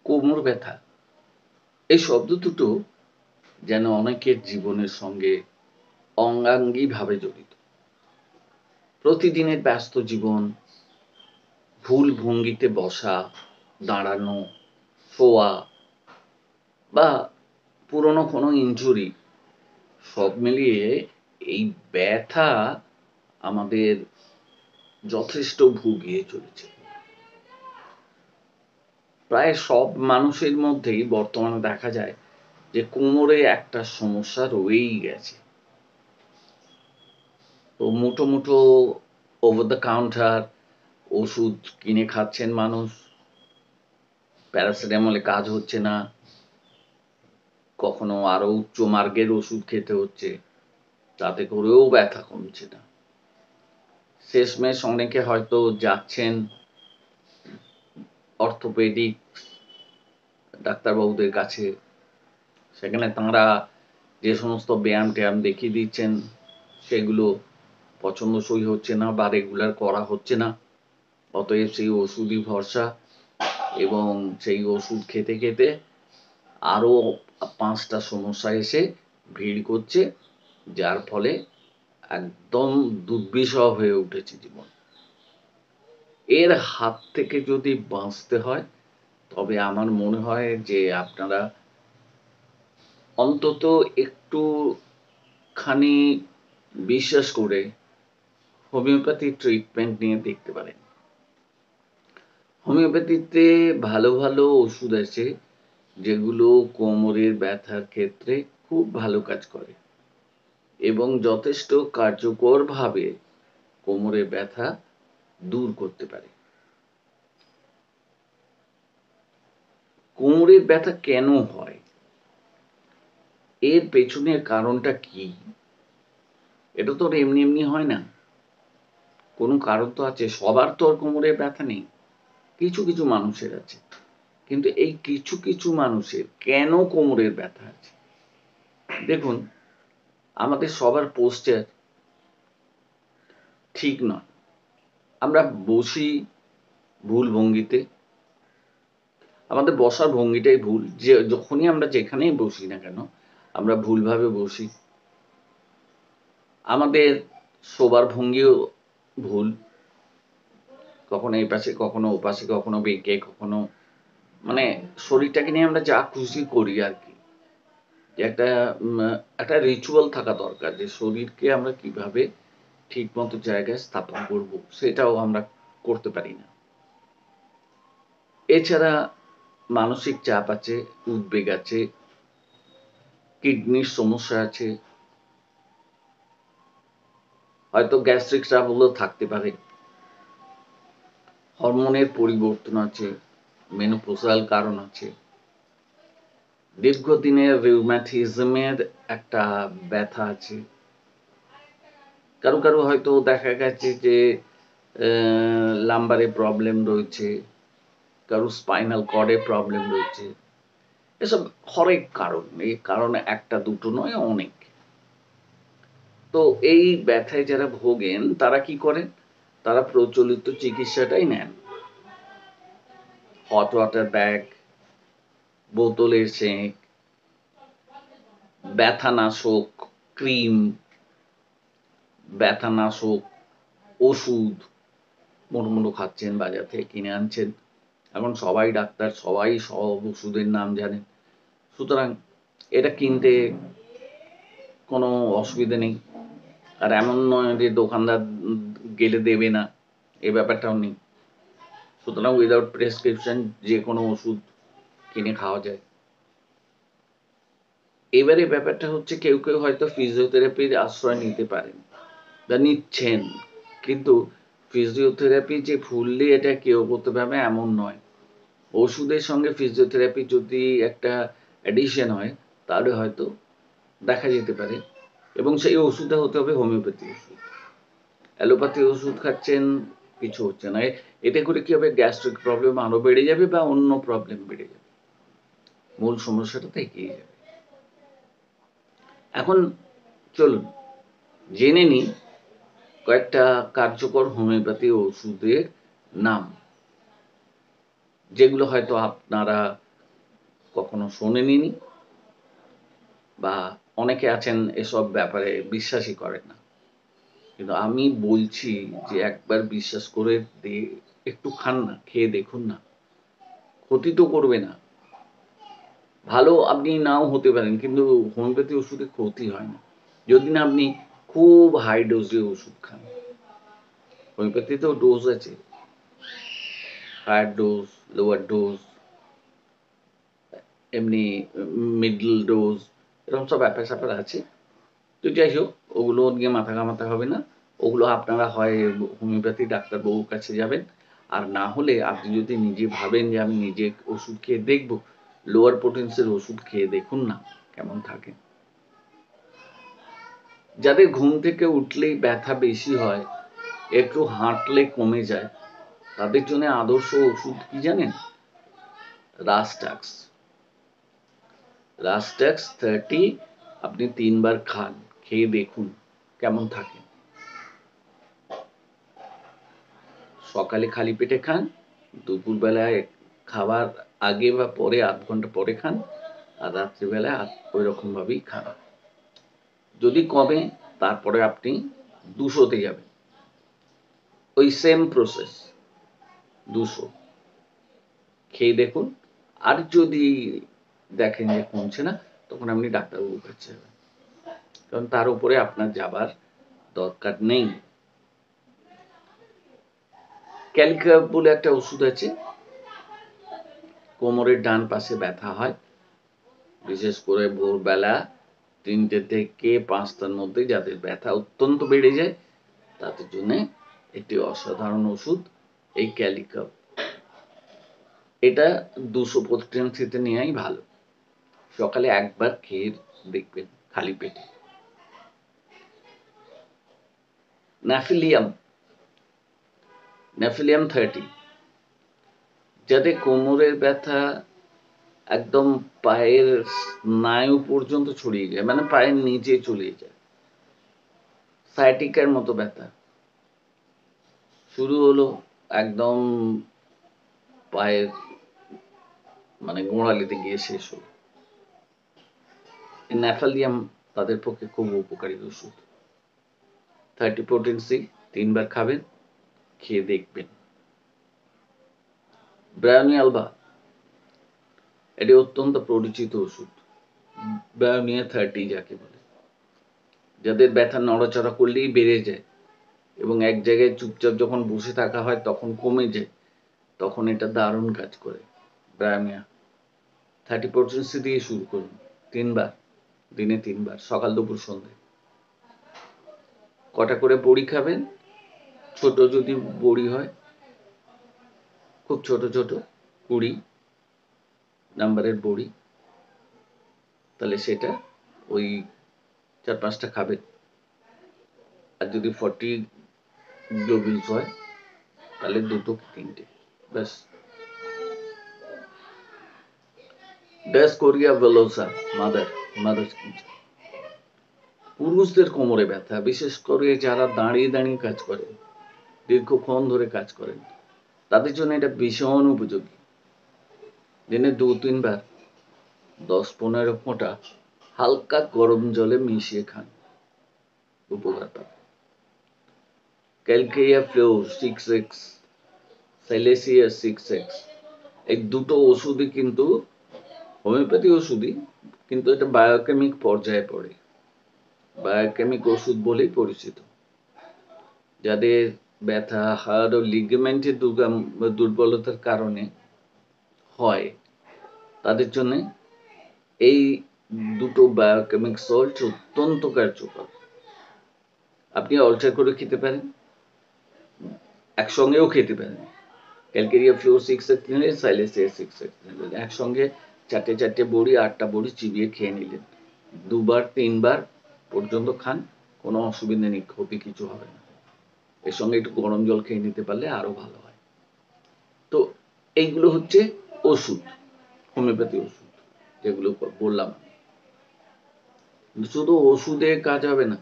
কোমর ব্যথা এই শব্দ দুটো যেন অনেকের জীবনের সঙ্গে অঙ্গাঙ্গিভাবে জড়িত। প্রতিদিনের ব্যস্ত জীবন, ভুল ভঙ্গিতে বসা, দাঁড়ানো, শোয়া বা পুরনো কোনো ইনজুরি সব মিলিয়ে এই ব্যথা আমাদের যথেষ্ট ভুগিয়ে চলেছে। প্রায় সব মানুষের মধ্যেই বর্তমানে দেখা যায় যে কোমরে একটা সমস্যা রয়েই গেছে। তো মুঠো মুঠো ওভার দ্য কাউন্টার ওষুধ কিনে খাচ্ছেন মানুষ, প্যারাসিটামলে কাজ হচ্ছে না, কখনো আরো উচ্চ মার্গের ওষুধ খেতে হচ্ছে, তাতে করেও ব্যথা কমছে না। শেষমেশ অনেকে হয়তো যাচ্ছেন অর্থোপেডিক ডাক্তারবাবুদের কাছে, সেখানে তাঁরা যে সমস্ত ব্যায়াম ট্যায়াম দেখিয়ে দিচ্ছেন সেগুলো পছন্দসই হচ্ছে না বা রেগুলার করা হচ্ছে না, অতএব সেই ওষুধই ভরসা এবং সেই ওষুধ খেতে খেতে আরও 5টা সমস্যা এসে ভিড় করছে, যার ফলে একদম দুর্বিষহ হয়ে উঠেছে জীবন। এর হাত থেকে যদি বাঁচতে হয় তবে আমার মনে হয় যে আপনারা অন্তত একটুখানি বিশ্বাস করে হোমিওপ্যাথি ট্রিটমেন্ট নিয়ে দেখতে পারেন। হোমিওপ্যাথিতে ভালো ভালো ওষুধ আছে যেগুলো কোমরের ব্যথার ক্ষেত্রে খুব ভালো কাজ করে এবং যথেষ্ট কার্যকরভাবে কোমরের ব্যথা দূর করতে পারে। কোমরের ব্যথা কেন হয়, এর পেছনের কারণটা কি? এটা তো আর এমনি এমনি হয় না, কোনো কারণ তো আছে। সবার তো আর কোমরের ব্যথা নেই, কিছু কিছু মানুষের আছে। কিন্তু এই কিছু কিছু মানুষের কেন কোমরের ব্যথা আছে? দেখুন, আমাদের সবার পোস্চার ঠিক নয়। আমরা বসি ভুল ভঙ্গিতে, আমাদের বসার ভঙ্গিটাই ভুল। যে যখনই আমরা যেখানেই বসি না কেন আমরা ভুলভাবে বসি। আমাদের শোবার ভঙ্গিও ভুল, কখনো এই পাশে কখনো ও পাশে, কখনো বেঁকে, কখনো মানে শরীরটাকে নিয়ে আমরা যা খুশি করি আর কি। যে একটা রিচুয়াল থাকা দরকার যে শরীরকে আমরা কিভাবে ঠিক মতো জায়গায় স্থাপন করব, সেটাও আমরা করতে পারি না। এছাড়া মানসিক চাপ আছে, উদ্বেগ আছে, কিডনির সমস্যা আছে, হয়তো গ্যাস্ট্রিক ট্রাবলও থাকতে পারে, হরমোনের পরিবর্তন আছে, মেনোপজাল কারণ আছে, দীর্ঘদিনের রিউম্যাটিজমের একটা ব্যথা আছে। কারো কারো হয়তো দেখা গেছে যে লাম্বারে প্রবলেম রয়েছে, কারো স্পাইনাল কর্ডে প্রবলেম রয়েছে। এসব হরেক কারণ, এই কারণ একটা দুটো নয়, অনেক। তো এই ব্যথায় যারা ভোগেন তারা কি করেন? তারা প্রচলিত চিকিৎসাটাই নেন। হট ওয়াটার ব্যাগ, বোতলের সেঁক, ব্যথানাশক ক্রিম, ব্যথানাশক ওষুধ মুড়মুড়ো খাচ্ছেন, বাজার থেকে কিনে আনছেন। এখন সবাই ডাক্তার, সবাই সব ওষুধের নাম জানেন, সুতরাং এটা কিনতে কোনো অসুবিধা নেই। আর এমন নয় যে দোকানদার গেলে দেবে না, এ ব্যাপারটাও নেই। সুতরাং উইদাউট প্রেসক্রিপশন যে কোনো ওষুধ কিনে খাওয়া যায়। এবারে ব্যাপারটা হচ্ছে কেউ কেউ হয়তো ফিজিওথেরাপির আশ্রয় নিতে পারেন বা নিচ্ছেন, কিন্তু ফিজিওথেরাপি যে ফুললি এটা কেউ করতে পারবে এমন নয়। ওষুধের সঙ্গে ফিজিওথেরাপি যদি একটা অ্যাডিশন হয় তাহলে হয়তো দেখা যেতে পারে, এবং সেই ওষুধটা হতে হবে হোমিওপ্যাথি ওষুধ। অ্যালোপ্যাথি ওষুধ খাচ্ছেন, কিছু হচ্ছে না। এতে করে কি হবে? গ্যাস্ট্রিক প্রবলেম আরো বেড়ে যাবে বা অন্য প্রবলেম বেড়ে যাবে, মূল সমস্যাটা থেকেই যাবে। এখন চলুন জেনে নিই কয়েকটা কার্যকর হোমিওপ্যাথি ওষুধের নাম, যেগুলো হয়তো আপনারা কখনো শোনেনি বা অনেকে আছেন এসব ব্যাপারে বিশ্বাসই করেন না, কিন্তু আমি বলছি যে একবার বিশ্বাস করে একটু খান না, খেয়ে দেখুন না, ক্ষতি তো করবে না। ভালো আপনি নাও হতে পারেন, কিন্তু হোমিওপ্যাথি ওষুধে ক্ষতি হয় না যদি না আপনি খুব হাই ডোজে ওষুধ খান। হোমিওপ্যাথিতেও ডোজ আছে, হায়ার ডোজ, লোয়ার ডোজ, এমনি মিডল ডোজ, এরকম সব ব্যাপার স্যাপার আছে। তো যাই হোক, ওগুলো নিয়ে মাথা ঘামাতে হবে না। ওগুলো আপনারা হয় হোমিওপ্যাথি ডাক্তারবাবুর কাছে যাবেন, আর না হলে আপনি যদি নিজে ভাবেন যে আমি নিজে ওষুধ খেয়ে দেখব, লোয়ার পোটেন্সির ওষুধ খেয়ে দেখুন না কেমন থাকে। যাদের ঘুম থেকে উঠলেই ব্যথা বেশি হয়, একটু হাঁটলে কমে যায়, তাদের জন্য আদর্শ ওষুধ কি জানেন? রাস্টাক্স। রাস্টাক্স 30 আপনি 3 বার খান, খেয়ে দেখুন কেমন থাকে। সকালে খালি পেটে খান, দুপুরবেলায় খাবার আগে বা পরে 8 ঘন্টা পরে খান, আর রাত্রিবেলায় ওই রকম ভাবেই খান। যদি কমে তারপরে আপনি 200-তে যাবেন, ওই সেম প্রসেস 200 খেয়ে দেখুন। আর যদি দেখেন যে কমছে না, তখন আপনি ডাক্তারবাবুর কাছে যাবেন, কারণ তার উপরে আপনার যাবার দরকার নেই। ক্যালিকাপ বলে একটা ওষুধ আছে, কোমরের ডান পাশে ব্যথা হয়, বিশেষ করে ভোরবেলা 3টে থেকে 5টার মধ্যে যাদের ব্যথা অত্যন্ত বেড়ে যায়, তাদের জন্য একটি অসাধারণ ওষুধ এই ক্যালিকাপ। এটা 200 পোটেন্সিতে নেওয়াই ভালো। সকালে একবার খেয়ে দেখবেন খালি পেটে। ন্যাফিলিয়াম 30 যাদের কোমরের ব্যথা একদম পায়ের স্নায়ু পর্যন্ত ছড়িয়ে যায়, মানে পায়ের নিচে চলে যায়, সায়াটিকার মতো ব্যথা শুরু হলো একদম পায়ের মানে গোড়ালিতে গিয়ে শেষ হলো, এই ন্যাফালিয়াম তাদের পক্ষে খুব উপকারী ওষুধ। 30 পোটেন্সি 3 বার খাবেন, খেয়ে দেখবেন। ব্রায়োনিয়া আলবা, এটি অত্যন্ত পরিচিত ওষুধ। ব্রায়োনিয়া 30 যাকে বলে, যাদের ব্যথা নড়াচড়া করলেই বেড়ে যায় এবং এক জায়গায় চুপচাপ যখন বসে থাকা হয় তখন কমে যায়, তখন এটা দারুণ কাজ করে। ব্রায়োনিয়া 30 পোটেন্সি দিয়ে শুরু করুন, 3 বার, দিনে 3 বার, সকাল দুপুর সন্ধ্যে। কটা করে বড়ি খাবেন? ছোট যদি বড়ি হয়, খুব ছোট ছোট 20 নাম্বারের বড়ি, তাহলে সেটা ওই 4-5টা খাবেন। আর যদি 40 গ্লোবিলস হয় তাহলে 2 কি 3টে, ব্যাস। ড্যাসকোরিয়া ভেলোসা, মাদার পুরুষদের কোমরে ব্যথা, বিশেষ করে যারা দাঁড়িয়ে দাঁড়িয়ে কাজ করেন, দীর্ঘক্ষণ ধরে কাজ করেন, তাদের জন্য এটা ভীষণ উপযোগী। দিনে 2-3 বার 10-15 ফোঁটা হালকা গরম জলে মিশিয়ে খান, উপকার পাবেন। ক্যালকেরিয়া ফ্লোর 6x, সাইলেসিয়া 6x, এই দুটো ওষুধই কিন্তু হোমিওপ্যাথি ওষুধই, কিন্তু এটা বায়োকেমিক পর্যায়ে পড়ে, বায়োকেমিক ওষুধ বলেই পরিচিত। যাদের ব্যথা হাড় ও লিগামেন্টের দুর্বলতার কারণে হয়, তাদের জন্য এই দুটো বায়োকেমিক সল্ট অত্যন্ত কার্যকর। আপনি অল্টার করে খেতে পারেন, একসঙ্গেও খেতে পারেন। ক্যালকেরিয়া ফ্লোর 6x নিলে, সাইলেসিয়া 6x নিলেন, একসঙ্গে 4টে বড়ি 8টা বড়ি চিবিয়ে খেয়ে নিলেন, 2-3 বার পর্যন্ত খান, কোনো অসুবিধা নেই, ক্ষতি কিছু হবে না। এর সঙ্গে একটু গরম জল খেয়ে নিতে পারলে আরো ভালো হয়। তো এইগুলো হচ্ছে ওষুধ, হোমিওপ্যাথি ওষুধ যেগুলো বললাম। শুধু ওষুধে কাজ হবে না,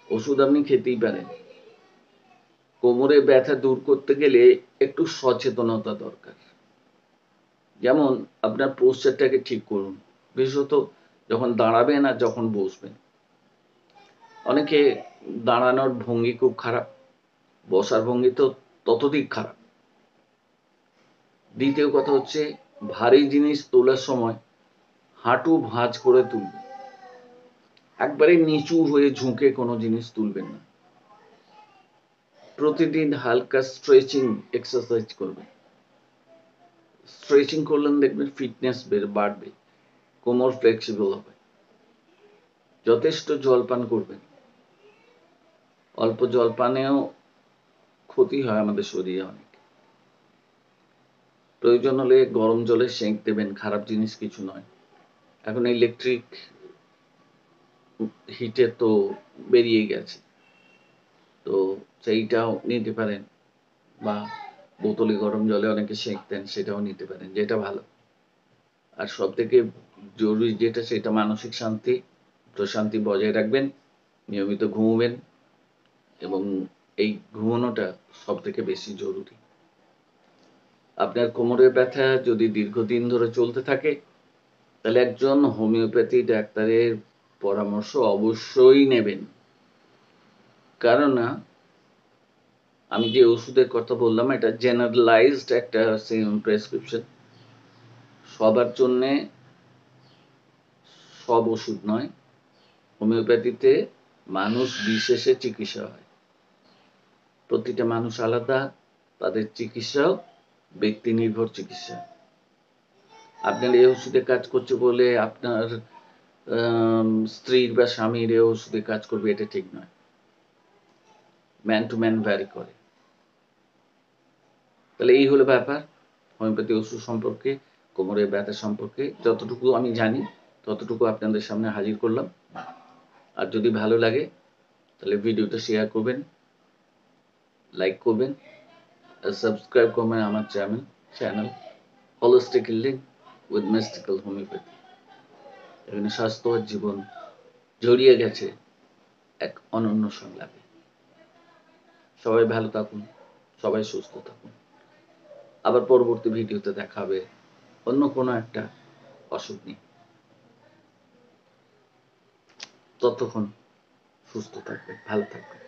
ওষুধ আপনি খেতেই পারেন। কোমরে ব্যথা দূর করতে গেলে একটু সচেতনতা দরকার। যেমন আপনার পোস্টারটাকে ঠিক করুন, বিশেষত যখন দাঁড়াবেন আর যখন বসবেন। অনেকে দাঁড়ানোর ভঙ্গি খুব খারাপ, বসার ভঙ্গি তো ততোধিক খারাপ। দ্বিতীয় কথা হচ্ছে, ভারী জিনিস তোলার সময় হাঁটু ভাঁজ করে তুলবেন, একবারে নিচু হয়ে ঝুঁকে কোনো জিনিস তুলবেন না। প্রতিদিন হালকা স্ট্রেচিং এক্সারসাইজ করবেন। স্ট্রেচিং করলেন দেখবেন ফিটনেস বাড়বে, কোমর ফ্লেক্সিবল হবে। যথেষ্ট জলপান করবেন। অল্প জলপানেও ক্ষতি হয় আমাদের শরীরে অনেক। প্রয়োজন হলে গরম জলে সেঁক দেবেন, খারাপ জিনিস কিছু নয়। এখন ইলেকট্রিক হিটে তো বেরিয়ে গেছে, তো সেইটাও নিতে পারেন, বা বোতলে গরম জলে অনেকে সেঁক দেন, সেটাও নিতে পারেন, যেটা ভালো। আর সব থেকে জরুরি যেটা, সেটা মানসিক শান্তি, প্রশান্তি বজায় রাখবেন, নিয়মিত ঘুমোবেন, এবং এই ঘুমানোটা সব থেকে বেশি জরুরি। আপনার কোমরের ব্যথা যদি দীর্ঘদিন ধরে চলতে থাকে, তাহলে একজন হোমিওপ্যাথি ডাক্তারের পরামর্শ অবশ্যই নেবেন। কারণ আমি যে ওষুধের কথা বললাম, এটা জেনারেলাইজড একটা প্রেসক্রিপশন, সবার জন্যে সব ওষুধ নয়। হোমিওপ্যাথিতে মানুষ বিশেষে চিকিৎসা হয়, প্রতিটা মানুষ আলাদা, তাদের চিকিৎসাও ব্যক্তি নির্ভর চিকিৎসা। আপনার এই ওষুধে কাজ করছে বলে আপনার স্ত্রীর বা স্বামীর এই ওষুধে কাজ করবে, এটা ঠিক নয়। ম্যান টু ম্যান ভ্যারি করে। তাহলে এই হলো ব্যাপার হোমিওপ্যাথি ওষুধ সম্পর্কে, কোমরের ব্যথা সম্পর্কে যতটুকু আমি জানি ততটুকু আপনাদের সামনে হাজির করলাম। আর যদি ভালো লাগে তাহলে ভিডিওটা শেয়ার করবেন, লাইক করবেন, আর সাবস্ক্রাইব করবেন আমার channel holistic healing with mystical homeopathy. এখানে স্বাস্থ্য আর জীবন জড়িয়ে গেছে এক অনন্য সংলাপে। সবাই ভালো থাকুন, সবাই সুস্থ থাকুন। আবার পরবর্তী ভিডিওতে দেখা হবে অন্য কোনো একটা অসুখ নিয়ে। ততক্ষণ সুস্থ থাকবেন, ভালো থাকবেন।